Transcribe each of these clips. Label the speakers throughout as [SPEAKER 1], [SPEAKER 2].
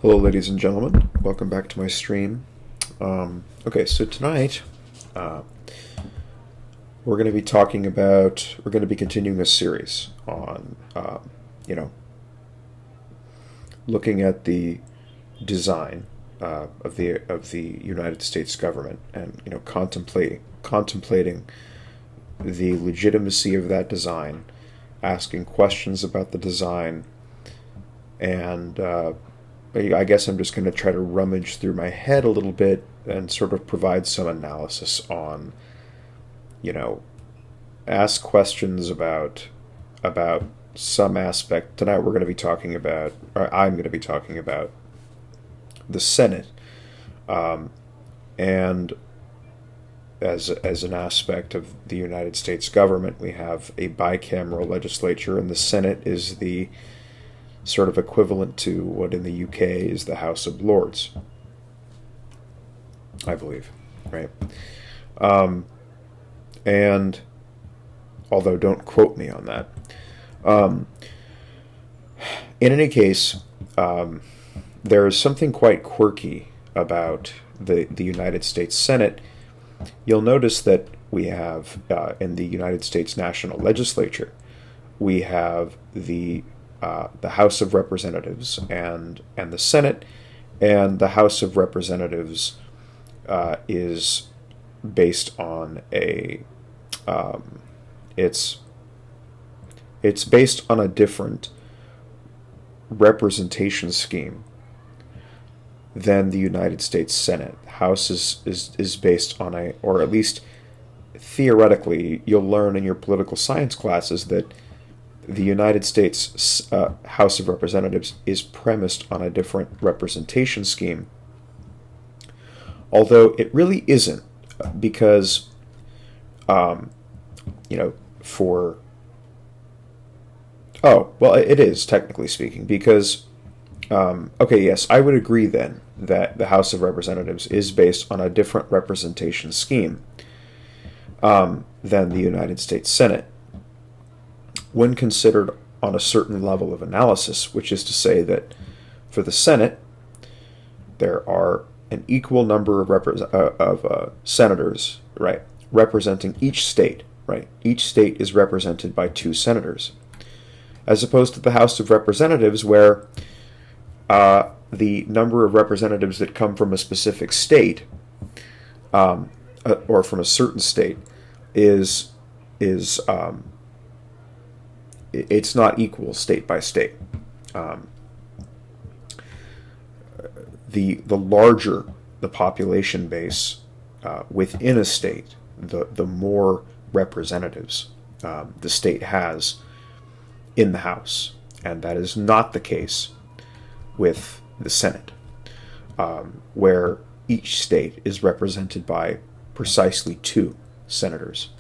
[SPEAKER 1] Hello, ladies and gentlemen. Welcome back to my stream. Okay, so tonight uh, we're going to be we're going to be continuing a series on, you know, looking at the design of the United States government, and contemplating the legitimacy of that design, asking questions about the design, and I guess I'm just going to try to rummage through my head a little bit and sort of provide some analysis on, you know, ask questions about some aspect. Tonight we're going to be talking about, or I'm going to be talking about the Senate, and as an aspect of the United States government, we have a bicameral legislature, and the Senate is the sort of equivalent to what in the UK is the House of Lords, I believe, right? And although don't quote me on that. In any case, there is something quite quirky about the United States Senate. You'll notice that we have in the United States National Legislature, we have the House of Representatives and the Senate, and the House of Representatives is based on it's based on a different representation scheme than the United States Senate. House is based on or at least theoretically, you'll learn in your political science classes that the United States House of Representatives is premised on a different representation scheme, although it really isn't, because, for... Oh, well, it is, technically speaking, because, okay, yes, I would agree then that the House of Representatives is based on a different representation scheme than the United States Senate, when considered on a certain level of analysis, which is to say that for the Senate, there are an equal number of senators, right, representing each state, right? Each state is represented by 2 senators, as opposed to the House of Representatives, where the number of representatives that come from a specific state, or from a certain state, is it's not equal state by state. The larger the population base within a state, the more representatives the state has in the House, and that is not the case with the Senate, where each state is represented by precisely 2 senators.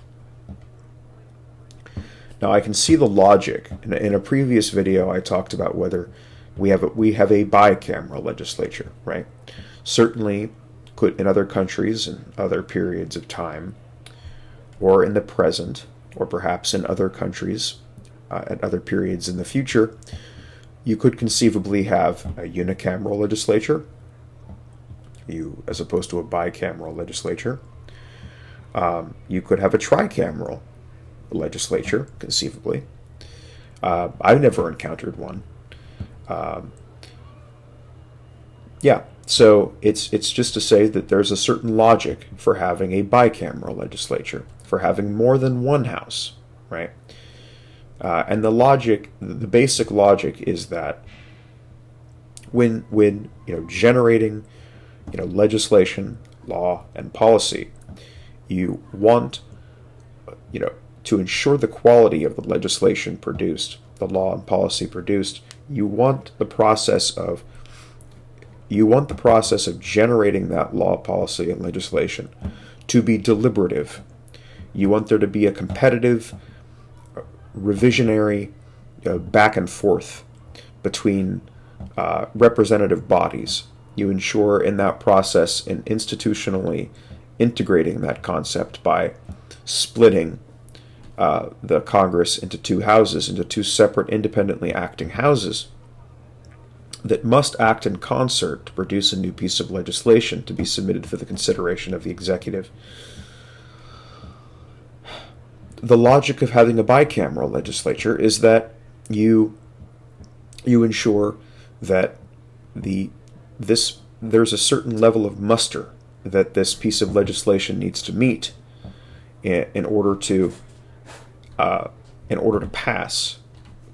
[SPEAKER 1] Now, I can see the logic. In a previous video, I talked about whether we have a bicameral legislature, right? Certainly, could in other countries and other periods of time, or in the present, or perhaps in other countries at other periods in the future, you could conceivably have a unicameral legislature, as opposed to a bicameral legislature. You could have a tricameral legislature, conceivably. I've never encountered one. Yeah, so it's just to say that there's a certain logic for having a bicameral legislature, for having more than one house, right? And the basic logic is that when generating legislation, law, and policy, you want to ensure the quality of the legislation produced, the law and policy produced, you want the process of generating that law, policy, and legislation to be deliberative. You want there to be a competitive, revisionary back and forth between representative bodies. You ensure in that process and institutionally integrating that concept by splitting the Congress into 2 houses, into 2 separate independently acting houses, that must act in concert to produce a new piece of legislation to be submitted for the consideration of the executive. The logic of having a bicameral legislature is that you ensure that there's a certain level of muster that this piece of legislation needs to meet in order to pass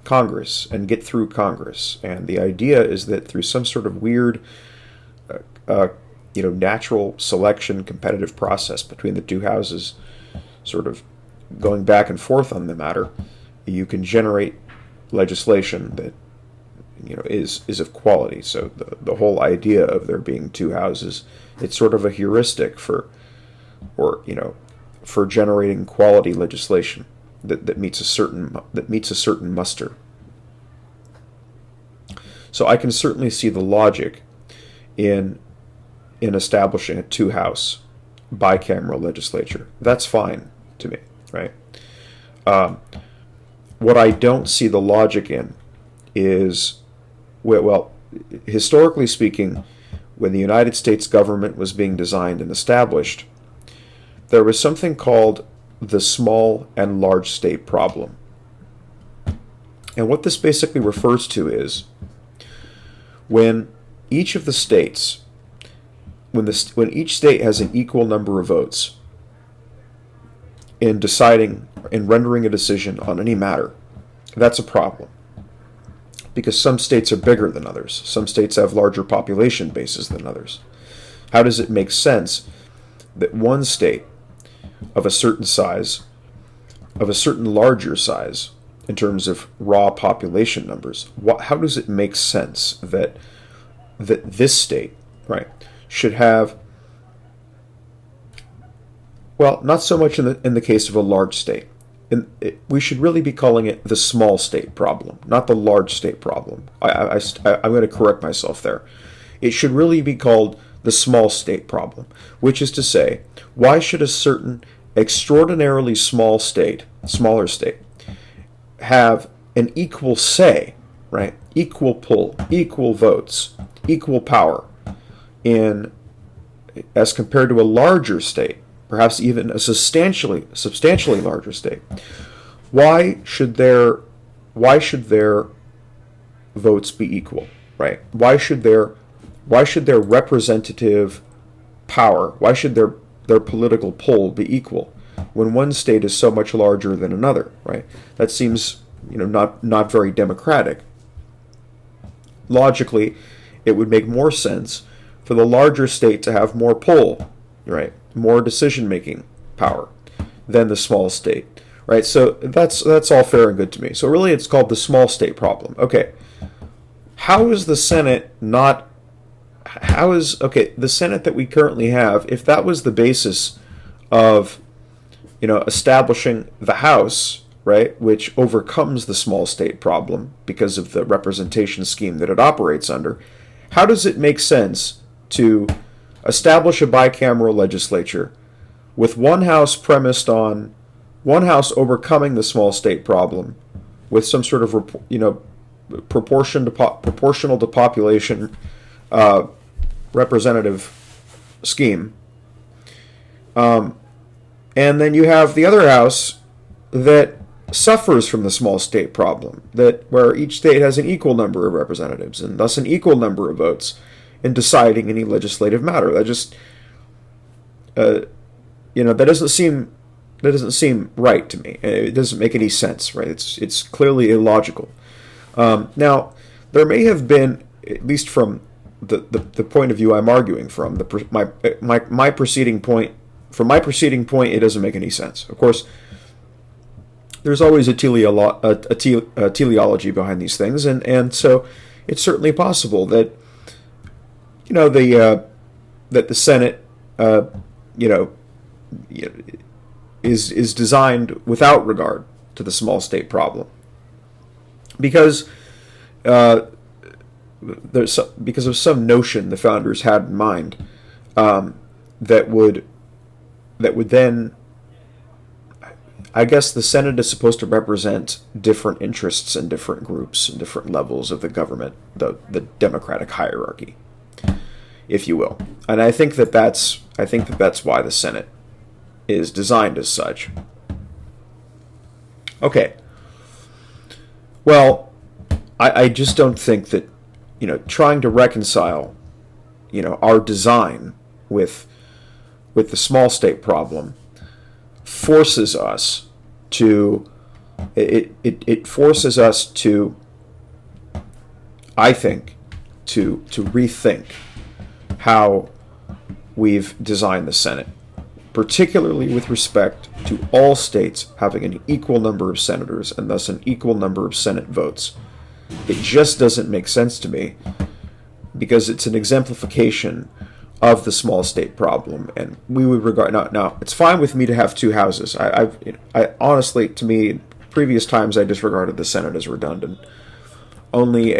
[SPEAKER 1] Congress and get through Congress. And the idea is that through some sort of weird, natural selection, competitive process between the two houses, sort of going back and forth on the matter, you can generate legislation that is of quality. So the whole idea of there being two houses, it's sort of a heuristic for generating quality legislation that meets a certain muster. So I can certainly see the logic in establishing a two-house bicameral legislature. That's fine to me, right? What I don't see the logic in is, well, historically speaking, when the United States government was being designed and established, there was something called the small and large state problem. And what this basically refers to is when each of the states, when each state has an equal number of votes in rendering a decision on any matter, that's a problem. Because some states are bigger than others. Some states have larger population bases than others. How does it make sense that one state of a certain size, of a certain larger size, in terms of raw population numbers, how does it make sense that this state, right, should have, well, not so much in the case of a large state. We should really be calling it the small state problem, not the large state problem. I'm going to correct myself there. It should really be called the small state problem, which is to say, why should a certain extraordinarily smaller state, have an equal say, right? Equal pull, equal votes, equal power as compared to a larger state, perhaps even a substantially larger state. Why should their votes be equal, right? Why should their representative power, why should their political pull be equal when one state is so much larger than another, right? That seems not very democratic. Logically, it would make more sense for the larger state to have more pull, right? More decision-making power than the small state, right? So that's all fair and good to me. So really it's called the small state problem. Okay. The Senate that we currently have, if that was the basis of, establishing the House, right, which overcomes the small state problem because of the representation scheme that it operates under, how does it make sense to establish a bicameral legislature with one house premised on one house overcoming the small state problem with some sort of proportional to population representative scheme, and then you have the other house that suffers from the small state problem, where each state has an equal number of representatives and thus an equal number of votes in deciding any legislative matter. That just, that doesn't seem right to me. It doesn't make any sense, right? It's clearly illogical. Now, there may have been, at least from the point of view I'm arguing from, my preceding point. From my preceding point, it doesn't make any sense. Of course, there's always a teleology behind these things, and so it's certainly possible that that the Senate is designed without regard to the small state problem, because because of some notion the founders had in mind that would then, I guess the Senate is supposed to represent different interests and different groups and different levels of the government, the democratic hierarchy, if you will. And I think that that's why the Senate is designed as such. Okay. Well, I just don't think that, trying to reconcile, our design with the small state problem forces us to, it forces us to, I think, to rethink how we've designed the Senate, particularly with respect to all states having an equal number of senators and thus an equal number of Senate votes. It just doesn't make sense to me because it's an exemplification of the small state problem, and we would regard now. It's fine with me to have two houses. I honestly, to me, previous times I disregarded the Senate as redundant, only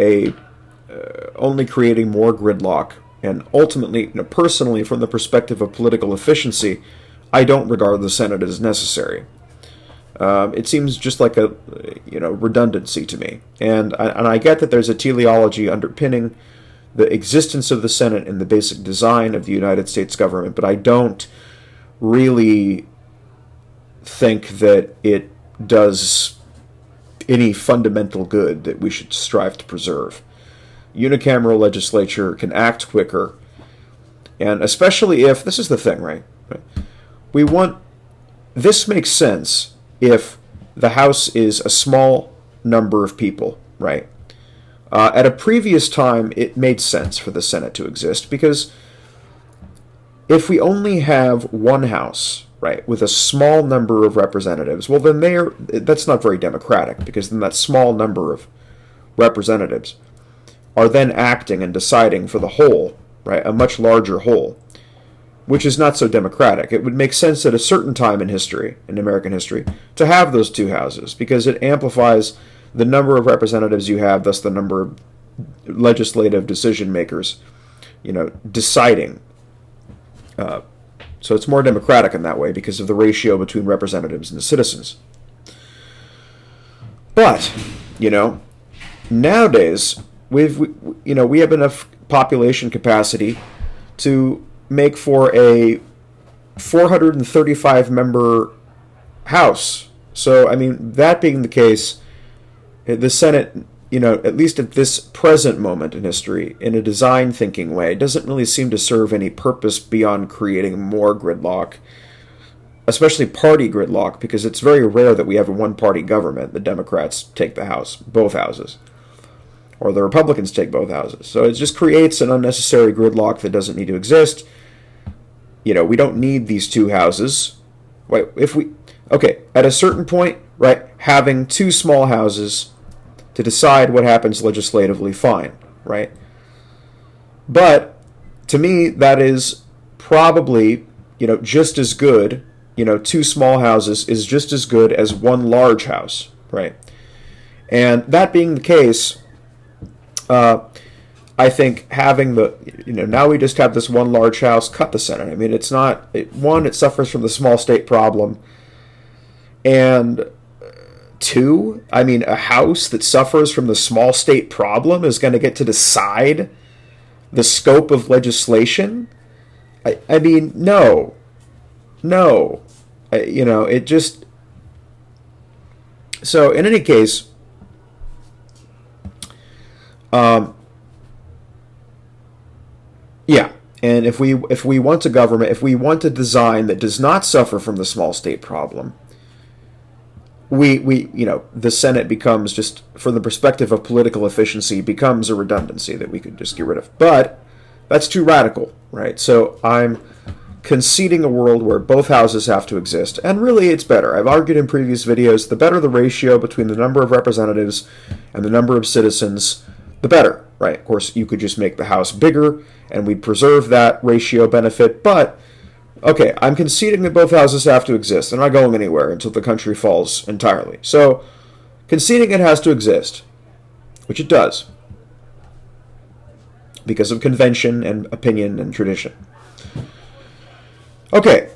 [SPEAKER 1] creating more gridlock, and ultimately, personally, from the perspective of political efficiency, I don't regard the Senate as necessary. It seems just like a redundancy to me, and I get that there's a teleology underpinning the existence of the Senate and the basic design of the United States government, but I don't really think that it does any fundamental good that we should strive to preserve. Unicameral legislature can act quicker, and especially if, this is the thing, right? This makes sense if the House is a small number of people, right? At a previous time, it made sense for the Senate to exist, because if we only have one House, right, with a small number of representatives, well, then that's not very democratic, because then that small number of representatives are then acting and deciding for the whole, right, a much larger whole, which is not so democratic. It would make sense at a certain time in history, in American history, to have those two houses, because it amplifies the number of representatives you have, thus the number of legislative decision makers, deciding. So it's more democratic in that way because of the ratio between representatives and the citizens. But, nowadays we have enough population capacity to make for a 435 member House. So, that being the case, the Senate, at least at this present moment in history, in a design thinking way, doesn't really seem to serve any purpose beyond creating more gridlock, especially party gridlock, because it's very rare that we have a one-party government. The Democrats take the House, both houses, or the Republicans take both houses. So it just creates an unnecessary gridlock that doesn't need to exist. We don't need these two houses. At a certain point, right, having two small houses to decide what happens legislatively, fine, right? But to me, that is probably, just as good. Two small houses is just as good as one large house, right? And that being the case, I think having now we just have this one large house, cut the Senate. It's not, it suffers from the small state problem, and two, a House that suffers from the small state problem is going to get to decide the scope of legislation? No. It just... So, in any case, yeah, and if we want a government, if we want a design that does not suffer from the small state problem, the Senate becomes, just from the perspective of political efficiency, becomes a redundancy that we could just get rid of. But that's too radical, right? So I'm conceding a world where both houses have to exist. And really, it's better. I've argued in previous videos, the better the ratio between the number of representatives and the number of citizens, the better, right? Of course, you could just make the House bigger, and we'd preserve that ratio benefit, but okay, I'm conceding that both houses have to exist. They're not going anywhere until the country falls entirely. So, conceding it has to exist, which it does, because of convention and opinion and tradition. Okay,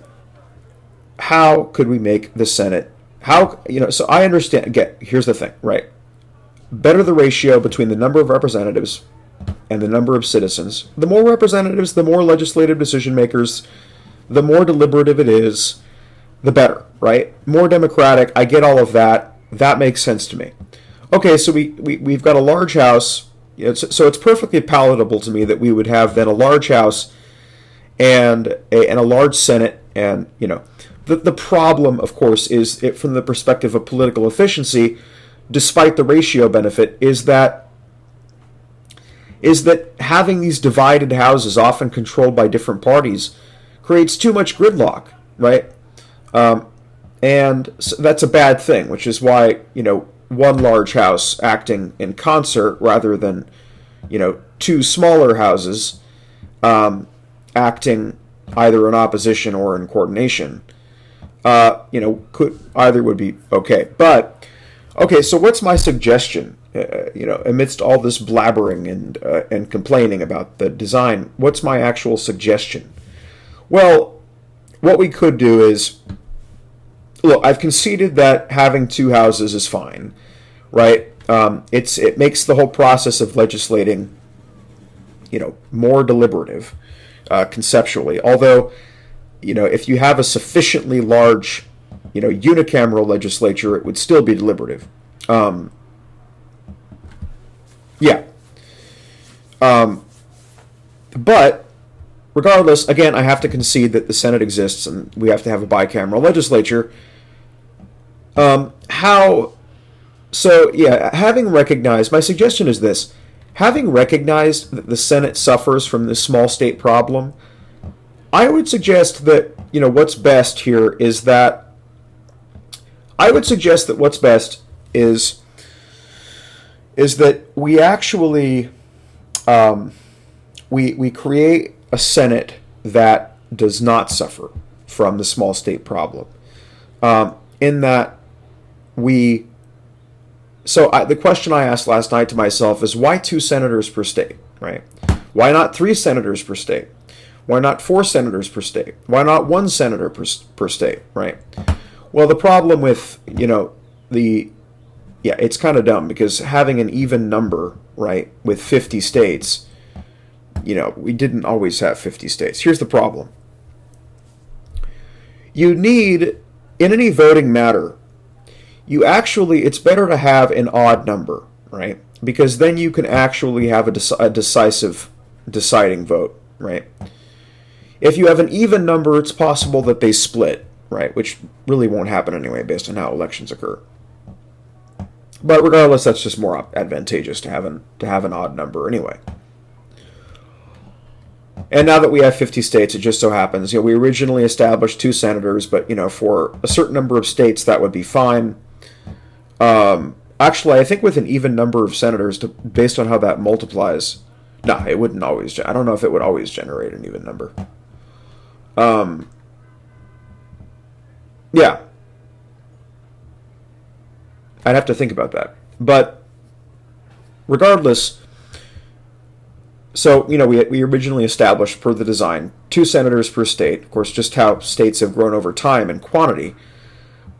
[SPEAKER 1] how could we make the Senate how, so I understand, again, here's the thing, right? Better the ratio between the number of representatives and the number of citizens. The more representatives, the more legislative decision makers, the more deliberative it is, the better, right? More democratic, I get all of that. That makes sense to me. Okay, so we've got a large house, so it's perfectly palatable to me that we would have then a large house and a large Senate, and, the problem, of course, is from the perspective of political efficiency, despite the ratio benefit, is that having these divided houses, often controlled by different parties, creates too much gridlock, right? And so that's a bad thing, which is why, one large house acting in concert rather than, two smaller houses acting either in opposition or in coordination, would be okay. But, okay, so what's my suggestion? Amidst all this blabbering and complaining about the design, what's my actual suggestion? Well, what we could do is, look, I've conceded that having two houses is fine, right? It makes the whole process of legislating, more deliberative, conceptually. Although, if you have a sufficiently large, unicameral legislature, it would still be deliberative. Yeah. But regardless, again, I have to concede that the Senate exists and we have to have a bicameral legislature. Having recognized, my suggestion is this: having recognized that the Senate suffers from this small state problem, I would suggest that, what's best here is that we actually we create a Senate that does not suffer from the small state problem. In that the question I asked last night to myself is, why 2 senators per state, right? Why not 3 senators per state? Why not 4 senators per state? Why not 1 senator per state, right? Well, the problem with, it's kind of dumb, because having an even number, right, with 50 states, we didn't always have 50 states. Here's the problem. You need, in any voting matter, it's better to have an odd number, right? Because then you can actually have a deciding vote, right? If you have an even number, it's possible that they split, right? Which really won't happen anyway, based on how elections occur. But regardless, that's just more advantageous to have an odd number anyway. And now that we have 50 states, it just so happens, we originally established 2 senators, but, for a certain number of states, that would be fine. Actually, I think with an even number of senators, based on how that multiplies, it wouldn't always. I don't know if it would always generate an even number. Yeah. I'd have to think about that. But regardless, so, we originally established, per the design, 2 senators per state. Of course, just how states have grown over time in quantity,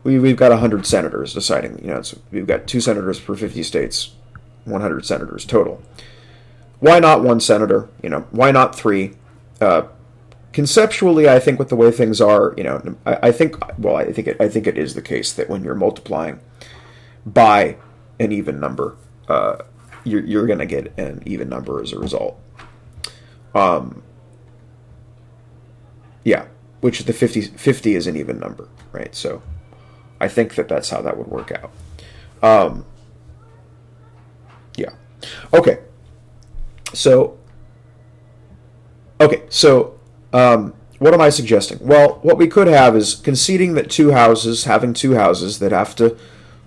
[SPEAKER 1] we've got 100 senators deciding, we've got 2 senators per 50 states, 100 senators total. Why not 1 senator? Why not 3? Conceptually, I think with the way things are, I think it is the case that when you're multiplying by an even number, you're going to get an even number as a result. Which the 50 is an even number, right? So I think that's how that would work out. Okay. So what am I suggesting? Well, what we could have is conceding that having two houses that have to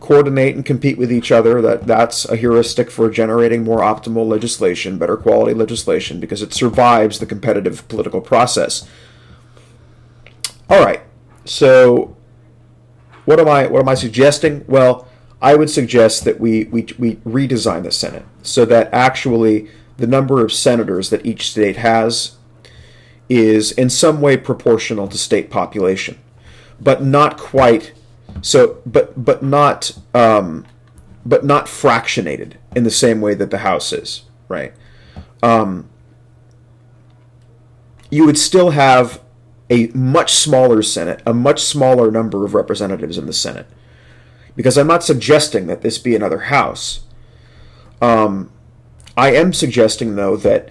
[SPEAKER 1] coordinate and compete with each other, that's a heuristic for generating more optimal legislation, better quality legislation, because it survives the competitive political process. All right. So what am I suggesting? Well, I would suggest that we redesign the Senate so that actually the number of senators that each state has is in some way proportional to state population, but not quite So, but not fractionated in the same way that the House is, right? You would still have a much smaller Senate, a much smaller number of representatives in the Senate, because I'm not suggesting that this be another House. I am suggesting, though, that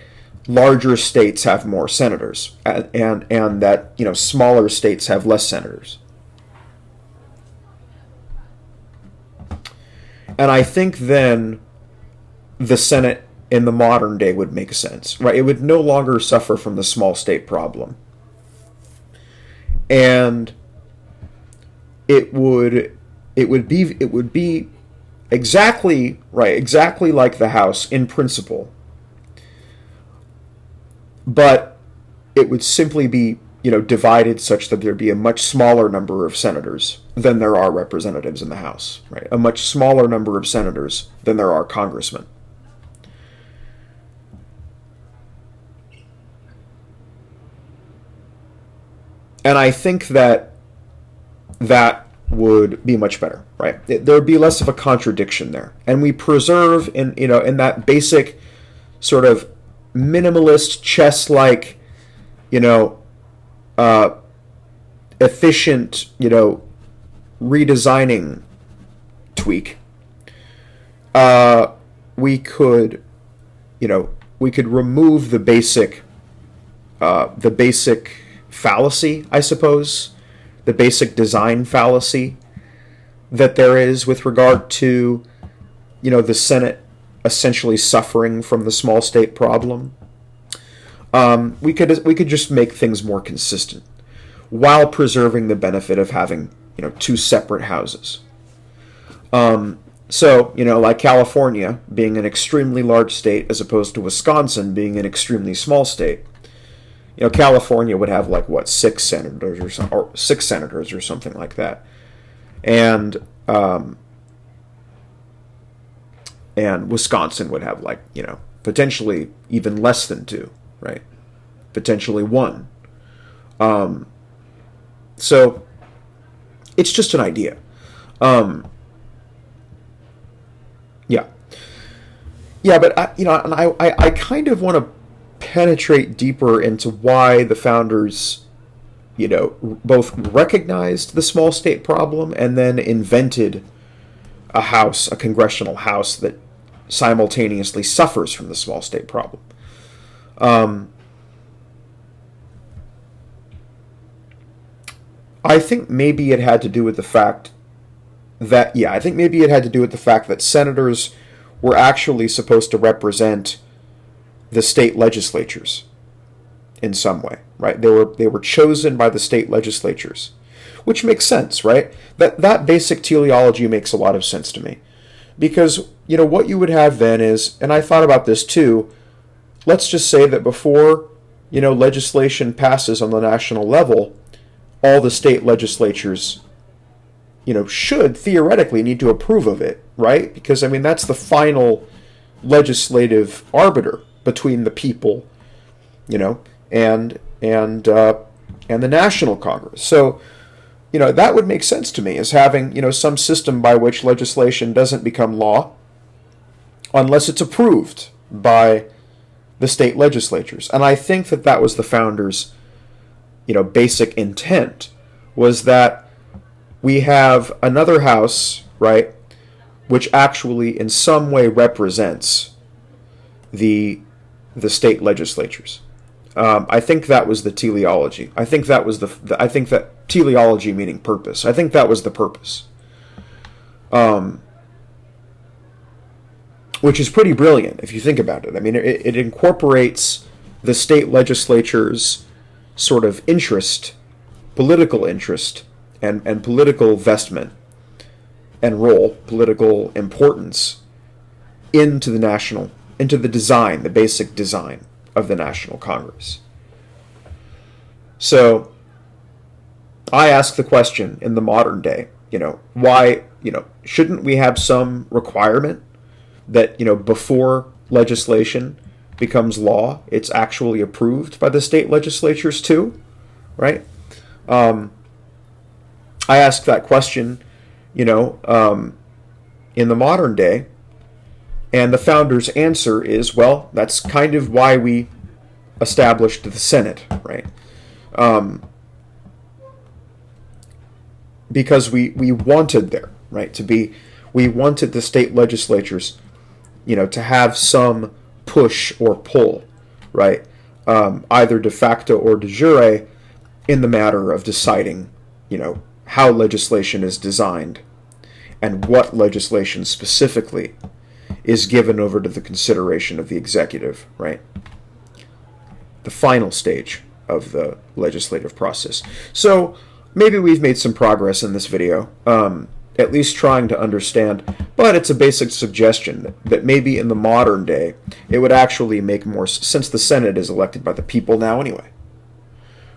[SPEAKER 1] larger states have more senators, and that smaller states have less senators. And I think then the Senate in the modern day would make sense, right? It would no longer suffer from the small state problem, and it would be exactly right, exactly like the House in principle, but it would simply be divided such that there'd be a much smaller number of senators than there are representatives in the House, right? A much smaller number of senators than there are congressmen. And I think that would be much better, right? There would be less of a contradiction there, and we preserve in that basic sort of minimalist chess-like, efficient, redesigning tweak. We could remove the basic fallacy, I suppose, the basic design fallacy that there is with regard to, the Senate essentially suffering from the small state problem. We could just make things more consistent while preserving the benefit of having two separate houses. So like California being an extremely large state as opposed to Wisconsin being an extremely small state. California would have six senators or something like that, and Wisconsin would have potentially even less than two, right? Potentially one. So it's just an idea. Yeah, but I kind of want to penetrate deeper into why the founders, both recognized the small state problem and then invented a congressional house that simultaneously suffers from the small state problem. I think maybe it had to do with the fact that senators were actually supposed to represent the state legislatures in some way, right? They were chosen by the state legislatures, which makes sense, right? That basic teleology makes a lot of sense to me, because what you would have then is, and I thought about this too. Let's just say that before legislation passes on the national level, all the state legislatures should theoretically need to approve of it, right? Because that's the final legislative arbiter between the people, and the National Congress. So, that would make sense to me as having, some system by which legislation doesn't become law unless it's approved by the state legislatures. And I think that was the founders' basic intent, was that we have another house, right, which actually in some way represents the state legislatures. I think that was the teleology. I think that teleology meaning purpose. I think that was the purpose. Which is pretty brilliant if you think about it. It incorporates the state legislature's sort of interest, political interest, and political vestment and role, political importance into the design, the basic design of the National Congress. So I ask the question in the modern day, why, shouldn't we have some requirement that, before legislation becomes law, it's actually approved by the state legislatures too, right? I ask that question you know, in the modern day. And the founders' answer is, well, that's kind of why we established the Senate, right? Because we wanted there, right, we wanted the state legislatures, you know, to have some push or pull, right, either de facto or de jure, in the matter of deciding, you know, how legislation is designed and what legislation specifically is given over to the consideration of the executive, right? The final stage of the legislative process. So maybe we've made some progress in this video, at least trying to understand, but it's a basic suggestion that maybe in the modern day it would actually make more sense, since the Senate is elected by the people now anyway,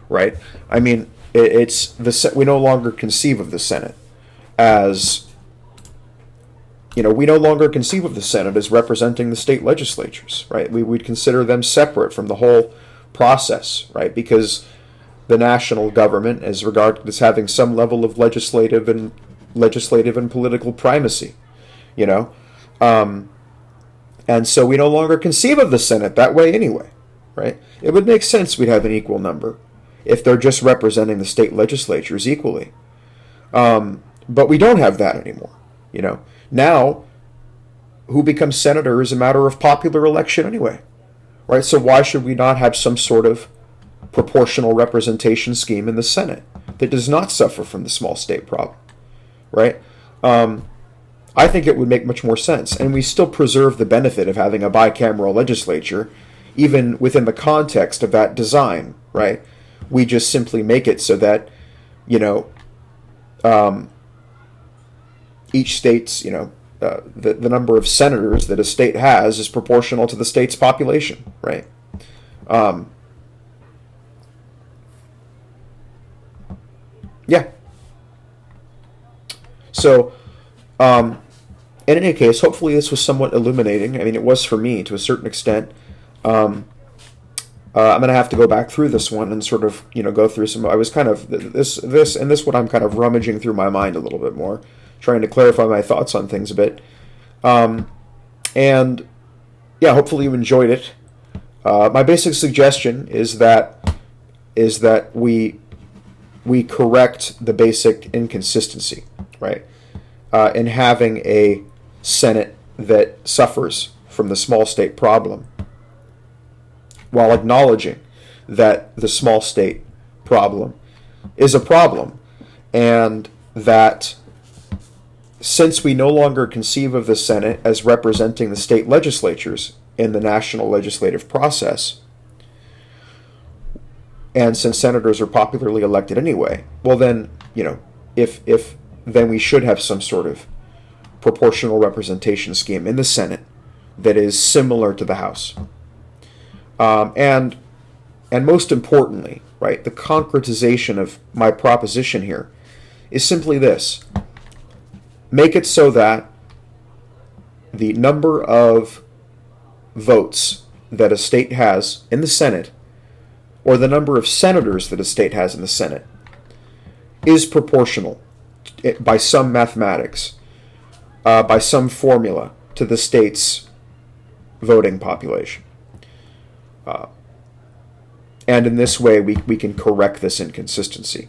[SPEAKER 1] right? I mean, we no longer conceive of the Senate as, you know, we no longer conceive of the Senate as representing the state legislatures, right? We would consider them separate from the whole process, right? Because the national government is regarded as having some level of legislative and political primacy, you know? And so we no longer conceive of the Senate that way anyway, right? It would make sense we'd have an equal number if they're just representing the state legislatures equally. But we don't have that anymore, you know? Now, who becomes senator is a matter of popular election anyway, right? So why should we not have some sort of proportional representation scheme in the Senate that does not suffer from the small state problem, right? I think it would make much more sense, and we still preserve the benefit of having a bicameral legislature, even within the context of that design, right? We just simply make it so that, you know, each state's, you know, the number of senators that a state has is proportional to the state's population, right? Yeah. So, in any case, hopefully this was somewhat illuminating. I mean, it was for me to a certain extent. I'm going to have to go back through this one and sort of, you know, go through some. I was kind of this one. I'm kind of rummaging through my mind a little bit more, trying to clarify my thoughts on things a bit. And yeah, hopefully you enjoyed it. My basic suggestion is that we correct the basic inconsistency, right? In having a Senate that suffers from the small state problem, while acknowledging that the small state problem is a problem, and that since we no longer conceive of the Senate as representing the state legislatures in the national legislative process, and since senators are popularly elected anyway, well then, you know, if then we should have some sort of proportional representation scheme in the Senate that is similar to the House. And most importantly, right, the concretization of my proposition here is simply this. Make it so that the number of votes that a state has in the Senate, or the number of senators that a state has in the Senate, is proportional by some mathematics, by some formula, to the state's voting population. And in this way, we can correct this inconsistency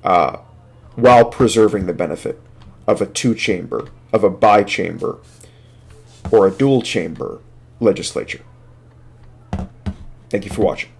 [SPEAKER 1] while preserving the benefit of a two-chamber, of a bi-chamber, or a dual-chamber legislature. Thank you for watching.